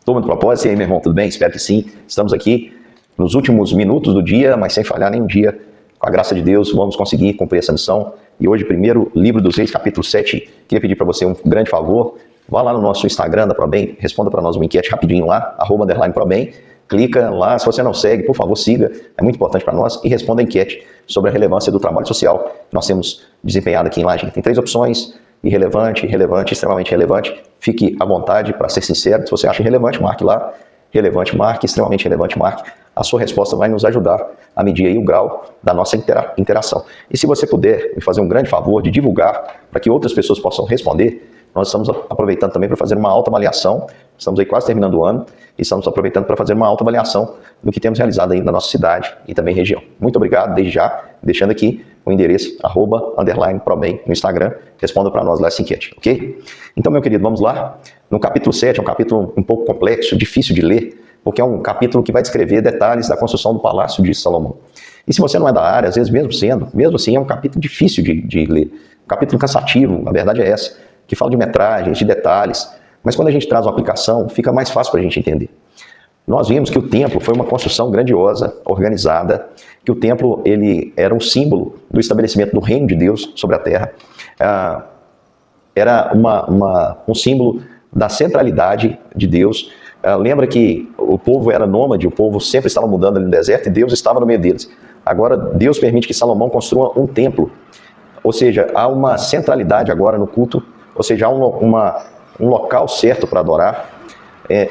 Toma do propósito. E aí, meu irmão, tudo bem? Espero que sim. Estamos aqui nos últimos minutos do dia, mas sem falhar nenhum dia. Com a graça de Deus, vamos conseguir cumprir essa missão. E hoje, primeiro livro dos Reis, capítulo 7. Queria pedir para você um grande favor. Vá lá no nosso Instagram da ProBem, responda para nós uma enquete rapidinho lá, @ProBem. Clica lá, se você não segue, por favor, siga. É muito importante para nós. E responda a enquete sobre a relevância do trabalho social que nós temos desempenhado aqui em Laje. Tem 3 opções. Irrelevante, relevante, extremamente relevante. Fique à vontade para ser sincero. Se você acha irrelevante, marque lá. Relevante, marque. Extremamente relevante, marque. A sua resposta vai nos ajudar a medir aí o grau da nossa interação. E se você puder me fazer um grande favor de divulgar para que outras pessoas possam responder, nós estamos aproveitando também para fazer uma autoavaliação. Estamos aí quase terminando o ano e estamos aproveitando para fazer uma autoavaliação do que temos realizado aí na nossa cidade e também região. Muito obrigado, desde já, deixando aqui o endereço @ProBem no Instagram. Responda para nós lá essa enquete, ok? Então, meu querido, vamos lá. No capítulo 7, é um capítulo um pouco complexo, difícil de ler, porque é um capítulo que vai descrever detalhes da construção do Palácio de Salomão. E se você não é da área, às vezes mesmo assim é um capítulo difícil de ler. Um capítulo cansativo, a verdade é essa, que fala de metragens, de detalhes, mas quando a gente traz uma aplicação, fica mais fácil para a gente entender. Nós vimos que o templo foi uma construção grandiosa, organizada, que o templo ele era um símbolo do estabelecimento do reino de Deus sobre a terra. Era um símbolo da centralidade de Deus. Lembra que o povo era nômade, o povo sempre estava mudando ali no deserto e Deus estava no meio deles. Agora, Deus permite que Salomão construa um templo, ou seja, há uma centralidade agora no culto, ou seja, há um local certo para adorar.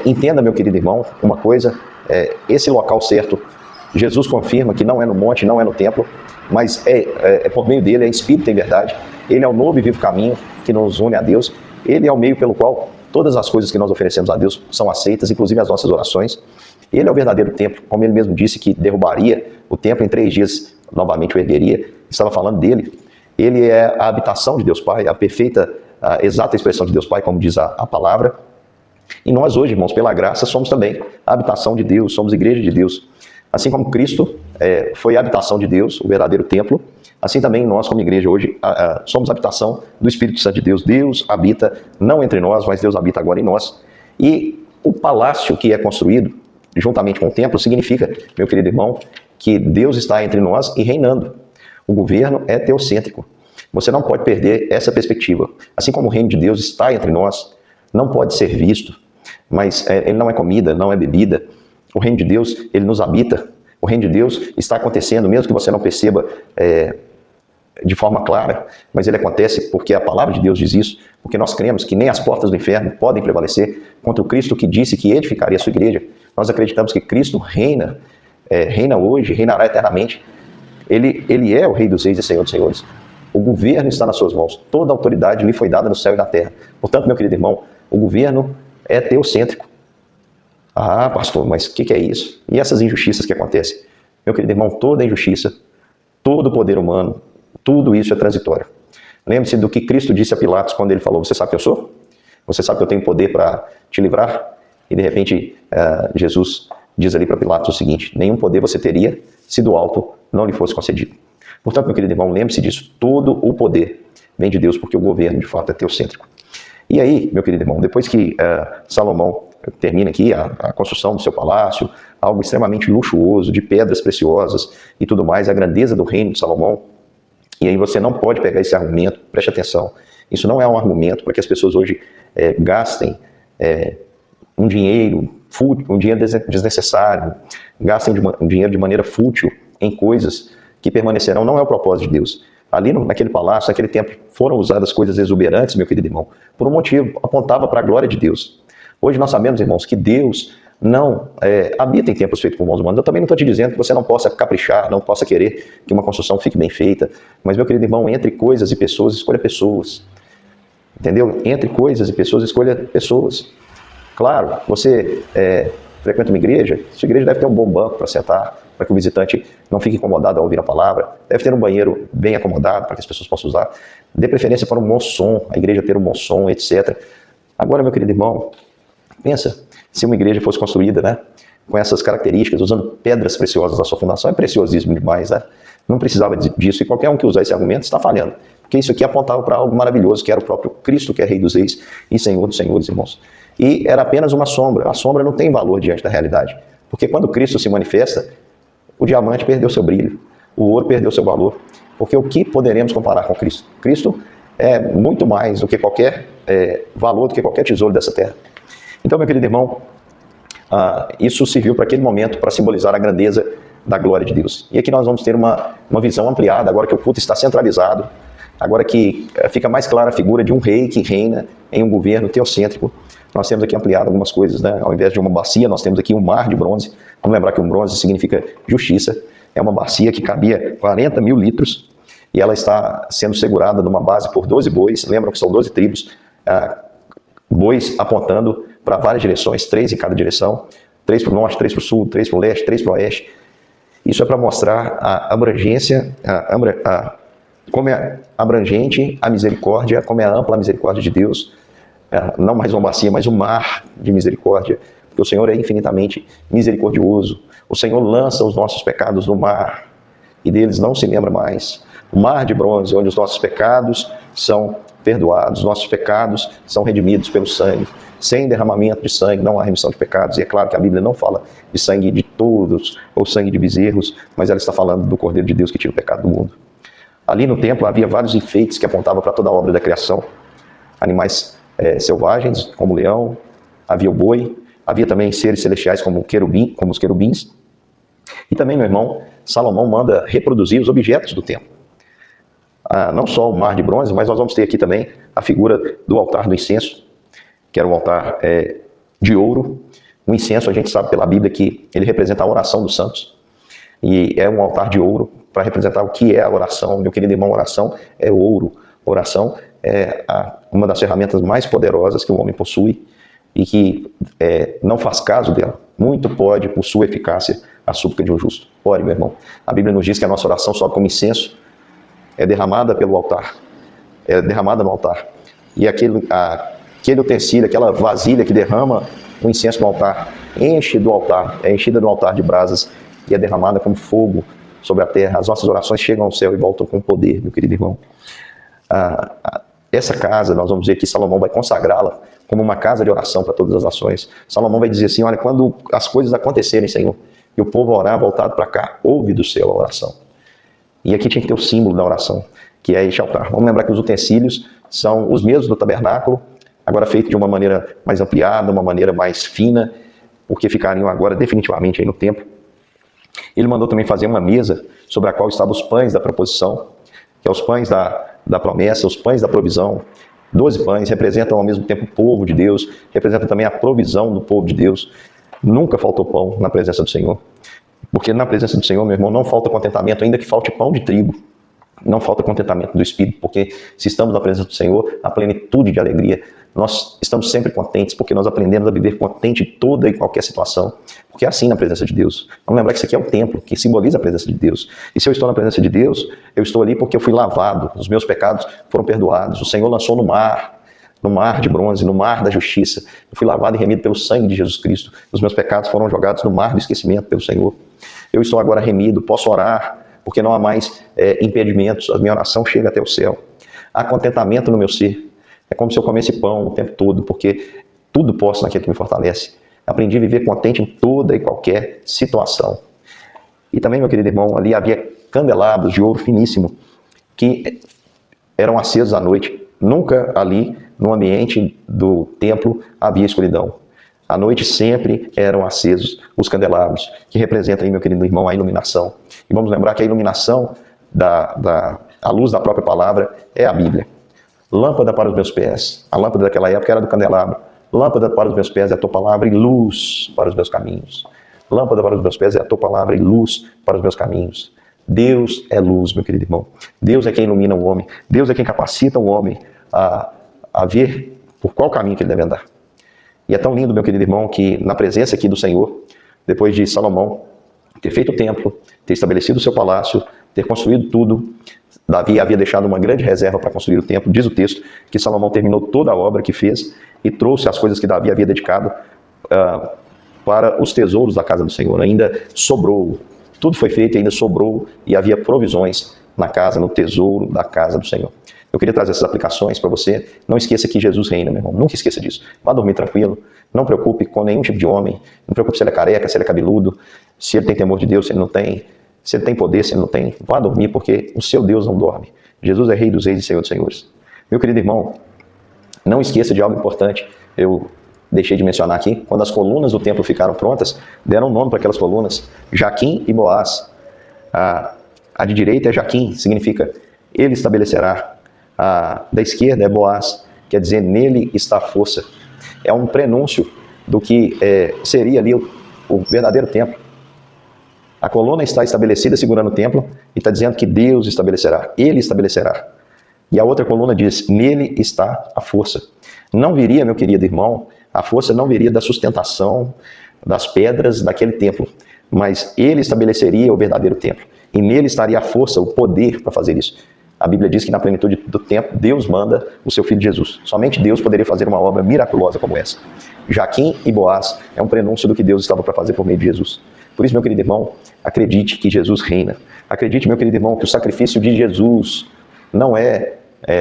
Entenda, meu querido irmão, uma coisa, esse local certo, Jesus confirma que não é no monte, não é no templo, mas é por meio dele, é espírito em verdade. Ele é o novo e vivo caminho que nos une a Deus. Ele é o meio pelo qual todas as coisas que nós oferecemos a Deus são aceitas, inclusive as nossas orações. Ele é o verdadeiro templo, como ele mesmo disse que derrubaria o templo em 3 dias, novamente o ergueria. Estava falando dele. Ele é a habitação de Deus Pai, a exata expressão de Deus Pai, como diz a palavra. E nós hoje, irmãos, pela graça, somos também a habitação de Deus, somos igreja de Deus. Assim como Cristo foi a habitação de Deus, o verdadeiro templo, assim também nós, como igreja hoje, somos a habitação do Espírito Santo de Deus. Deus habita não entre nós, mas Deus habita agora em nós. E o palácio que é construído, juntamente com o templo, significa, meu querido irmão, que Deus está entre nós e reinando. O governo é teocêntrico. Você não pode perder essa perspectiva. Assim como o reino de Deus está entre nós, não pode ser visto, mas ele não é comida, não é bebida. O reino de Deus, ele nos habita. O reino de Deus está acontecendo, mesmo que você não perceba de forma clara, mas ele acontece porque a palavra de Deus diz isso, porque nós cremos que nem as portas do inferno podem prevalecer contra o Cristo que disse que edificaria a sua igreja. Nós acreditamos que Cristo reina hoje, reinará eternamente. Ele é o Rei dos Reis e Senhor dos Senhores. O governo está nas suas mãos. Toda a autoridade lhe foi dada no céu e na terra. Portanto, meu querido irmão, o governo é teocêntrico. Ah, pastor, mas o que é isso? E essas injustiças que acontecem? Meu querido irmão, toda injustiça, todo poder humano, tudo isso é transitório. Lembre-se do que Cristo disse a Pilatos quando ele falou: você sabe quem eu sou? Você sabe que eu tenho poder para te livrar? E de repente, Jesus diz ali para Pilatos o seguinte: nenhum poder você teria se do alto não lhe fosse concedido. Portanto, meu querido irmão, lembre-se disso. Todo o poder vem de Deus, porque o governo, de fato, é teocêntrico. E aí, meu querido irmão, depois que Salomão termina aqui a construção do seu palácio, algo extremamente luxuoso, de pedras preciosas e tudo mais, a grandeza do reino de Salomão, e aí você não pode pegar esse argumento, preste atenção, isso não é um argumento para que as pessoas hoje gastem um dinheiro desnecessário, gastem um dinheiro de maneira fútil em coisas que permanecerão. Não é o propósito de Deus. Ali naquele palácio, naquele templo, foram usadas coisas exuberantes, meu querido irmão, por um motivo, apontava para a glória de Deus. Hoje nós sabemos, irmãos, que Deus não habita em templos feitos por mãos humanas. Eu também não estou te dizendo que você não possa caprichar, não possa querer que uma construção fique bem feita, mas, meu querido irmão, entre coisas e pessoas, escolha pessoas. Entendeu? Entre coisas e pessoas, escolha pessoas. Claro, você frequenta uma igreja, sua igreja deve ter um bom banco para sentar, para que o visitante não fique incomodado ao ouvir a palavra. Deve ter um banheiro bem acomodado para que as pessoas possam usar. Dê preferência para um bom som, a igreja ter um bom som, etc. Agora, meu querido irmão, pensa, se uma igreja fosse construída, com essas características, usando pedras preciosas da sua fundação, é preciosíssimo demais, Não precisava disso, e qualquer um que usar esse argumento está falhando. Porque isso aqui apontava para algo maravilhoso, que era o próprio Cristo, que é Rei dos Reis e Senhor dos Senhores, irmãos. E era apenas uma sombra. A sombra não tem valor diante da realidade. Porque quando Cristo se manifesta, o diamante perdeu seu brilho, o ouro perdeu seu valor. Porque o que poderemos comparar com Cristo? Cristo é muito mais do que qualquer valor, do que qualquer tesouro dessa terra. Então, meu querido irmão, isso serviu para aquele momento, para simbolizar a grandeza da glória de Deus. E aqui nós vamos ter uma visão ampliada, agora que o culto está centralizado, agora que fica mais clara a figura de um rei que reina em um governo teocêntrico. Nós temos aqui ampliado algumas coisas, né? Ao invés de uma bacia, nós temos aqui um mar de bronze. Vamos lembrar que o bronze significa justiça. É uma bacia que cabia 40 mil litros e ela está sendo segurada numa base por 12 bois. Lembram que são 12 tribos, bois apontando para várias direções, 3 em cada direção, 3 para o norte, 3 para o sul, 3 para o leste, 3 para o oeste. Isso é para mostrar a abrangência, como é abrangente a misericórdia, como é ampla a misericórdia de Deus. Não mais uma bacia, mas um mar de misericórdia, porque o Senhor é infinitamente misericordioso. O Senhor lança os nossos pecados no mar e deles não se lembra mais. O mar de bronze, onde os nossos pecados são perdoados, nossos pecados são redimidos pelo sangue. Sem derramamento de sangue não há remissão de pecados. E é claro que a Bíblia não fala de sangue de touros ou sangue de bezerros, mas ela está falando do Cordeiro de Deus que tira o pecado do mundo. Ali no templo havia vários enfeites que apontavam para toda a obra da criação. Animais selvagens, como o leão, havia o boi, havia também seres celestiais como os querubins. E também, meu irmão, Salomão manda reproduzir os objetos do templo. Não só o mar de bronze, mas nós vamos ter aqui também a figura do altar do incenso, que era um altar de ouro. O incenso, a gente sabe pela Bíblia que ele representa a oração dos santos. E é um altar de ouro para representar o que é a oração. Meu querido irmão, oração é ouro. Oração é uma das ferramentas mais poderosas que o homem possui e que não faz caso dela. Muito pode, por sua eficácia, a súplica de um justo. Ore, meu irmão. A Bíblia nos diz que a nossa oração sobe como incenso, é derramada pelo altar, é derramada no altar. E aquele utensílio, aquela vasilha que derrama o incenso no altar, enche do altar, é enchida do altar de brasas e é derramada como fogo sobre a terra. As nossas orações chegam ao céu e voltam com poder, meu querido irmão. Essa casa, nós vamos ver que Salomão vai consagrá-la como uma casa de oração para todas as nações. Salomão vai dizer assim, olha, quando as coisas acontecerem, Senhor, e o povo orar voltado para cá, ouve do céu a oração. E aqui tinha que ter o símbolo da oração, que é este altar. Vamos lembrar que os utensílios são os mesmos do tabernáculo, agora feito de uma maneira mais ampliada, uma maneira mais fina, porque ficariam agora definitivamente aí no templo. Ele mandou também fazer uma mesa sobre a qual estavam os pães da proposição, que é os pães da promessa, os pães da provisão. 12 pães representam ao mesmo tempo o povo de Deus, representam também a provisão do povo de Deus. Nunca faltou pão na presença do Senhor. Porque na presença do Senhor, meu irmão, não falta contentamento, ainda que falte pão de trigo. Não falta contentamento do Espírito, porque se estamos na presença do Senhor, a plenitude de alegria. Nós estamos sempre contentes, porque nós aprendemos a viver contente em toda e qualquer situação. Porque é assim na presença de Deus. Vamos lembrar que isso aqui é o templo, que simboliza a presença de Deus. E se eu estou na presença de Deus, eu estou ali porque eu fui lavado, os meus pecados foram perdoados. O Senhor lançou no mar de bronze, no mar da justiça. Eu fui lavado e remido pelo sangue de Jesus Cristo. Os meus pecados foram jogados no mar do esquecimento pelo Senhor. Eu estou agora remido, posso orar, porque não há mais impedimentos, a minha oração chega até o céu. Há contentamento no meu ser. É como se eu comesse pão o tempo todo, porque tudo posso naquele que me fortalece. Aprendi a viver contente em toda e qualquer situação. E também, meu querido irmão, ali havia candelabros de ouro finíssimo, que eram acesos à noite. Nunca ali, no ambiente do templo, havia escuridão. À noite sempre eram acesos os candelabros, que representam aí, meu querido irmão, a iluminação. E vamos lembrar que a iluminação, a luz da própria palavra, é a Bíblia. Lâmpada para os meus pés. A lâmpada daquela época era do candelabro. Lâmpada para os meus pés é a tua palavra e luz para os meus caminhos. Lâmpada para os meus pés é a tua palavra e luz para os meus caminhos. Deus é luz, meu querido irmão. Deus é quem ilumina o homem. Deus é quem capacita o homem a ver por qual caminho que ele deve andar. E é tão lindo, meu querido irmão, que na presença aqui do Senhor, depois de Salomão ter feito o templo, ter estabelecido o seu palácio, ter construído tudo, Davi havia deixado uma grande reserva para construir o templo. Diz o texto que Salomão terminou toda a obra que fez e trouxe as coisas que Davi havia dedicado para os tesouros da casa do Senhor. Ainda sobrou, tudo foi feito e ainda sobrou, e havia provisões na casa, no tesouro da casa do Senhor. Eu queria trazer essas aplicações para você. Não esqueça que Jesus reina, meu irmão. Nunca esqueça disso. Vá dormir tranquilo. Não preocupe com nenhum tipo de homem. Não preocupe se ele é careca, se ele é cabeludo, se ele tem temor de Deus, se ele não tem, se ele tem poder, se ele não tem. Vá dormir, porque o seu Deus não dorme. Jesus é Rei dos Reis e Senhor dos Senhores. Meu querido irmão, não esqueça de algo importante. Eu deixei de mencionar aqui. Quando as colunas do templo ficaram prontas, deram um nome para aquelas colunas: Jaquim e Boaz. A de direita é Jaquim, significa ele estabelecerá. A da esquerda é Boaz, quer dizer, nele está a força. É um prenúncio do que seria ali o verdadeiro templo. A coluna está estabelecida segurando o templo e está dizendo que Deus estabelecerá, ele estabelecerá. E a outra coluna diz, nele está a força. Não viria, meu querido irmão, a força não viria da sustentação das pedras daquele templo, mas ele estabeleceria o verdadeiro templo. E nele estaria a força, o poder para fazer isso. A Bíblia diz que na plenitude do tempo, Deus manda o seu Filho Jesus. Somente Deus poderia fazer uma obra miraculosa como essa. Jaquim e Boaz é um prenúncio do que Deus estava para fazer por meio de Jesus. Por isso, meu querido irmão, acredite que Jesus reina. Acredite, meu querido irmão, que o sacrifício de Jesus não é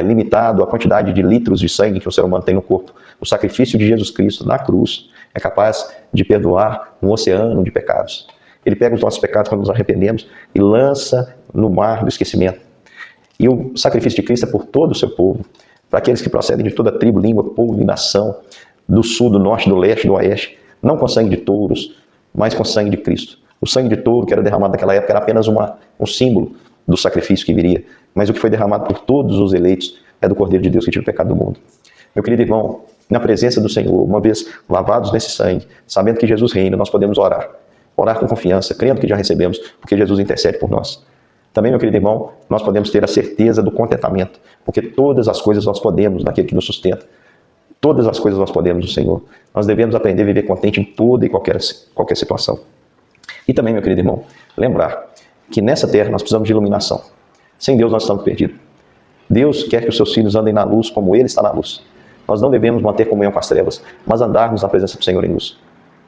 limitado à quantidade de litros de sangue que o ser humano tem no corpo. O sacrifício de Jesus Cristo na cruz é capaz de perdoar um oceano de pecados. Ele pega os nossos pecados quando nos arrependemos e lança no mar do esquecimento. E o sacrifício de Cristo é por todo o seu povo, para aqueles que procedem de toda tribo, língua, povo e nação, do sul, do norte, do leste, do oeste, não com sangue de touros, mas com sangue de Cristo. O sangue de touro que era derramado naquela época era apenas um símbolo do sacrifício que viria, mas o que foi derramado por todos os eleitos é do Cordeiro de Deus que tira o pecado do mundo. Meu querido irmão, na presença do Senhor, uma vez lavados nesse sangue, sabendo que Jesus reina, nós podemos orar com confiança, crendo que já recebemos, porque Jesus intercede por nós. Também, meu querido irmão, nós podemos ter a certeza do contentamento, porque todas as coisas nós podemos naquele que nos sustenta. Todas as coisas nós podemos no Senhor. Nós devemos aprender a viver contente em toda e qualquer situação. E também, meu querido irmão, lembrar que nessa terra nós precisamos de iluminação. Sem Deus nós estamos perdidos. Deus quer que os seus filhos andem na luz como Ele está na luz. Nós não devemos manter comunhão com as trevas, mas andarmos na presença do Senhor em luz.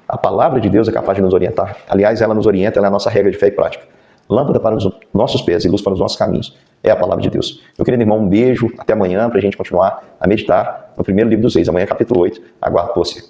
A palavra de Deus é capaz de nos orientar. Aliás, ela nos orienta, ela é a nossa regra de fé e prática. Lâmpada para os nossos pés e luz para os nossos caminhos. É a palavra de Deus. Meu querido irmão, um beijo. Até amanhã para a gente continuar a meditar no primeiro livro dos Reis. Amanhã, capítulo 8. Aguardo você.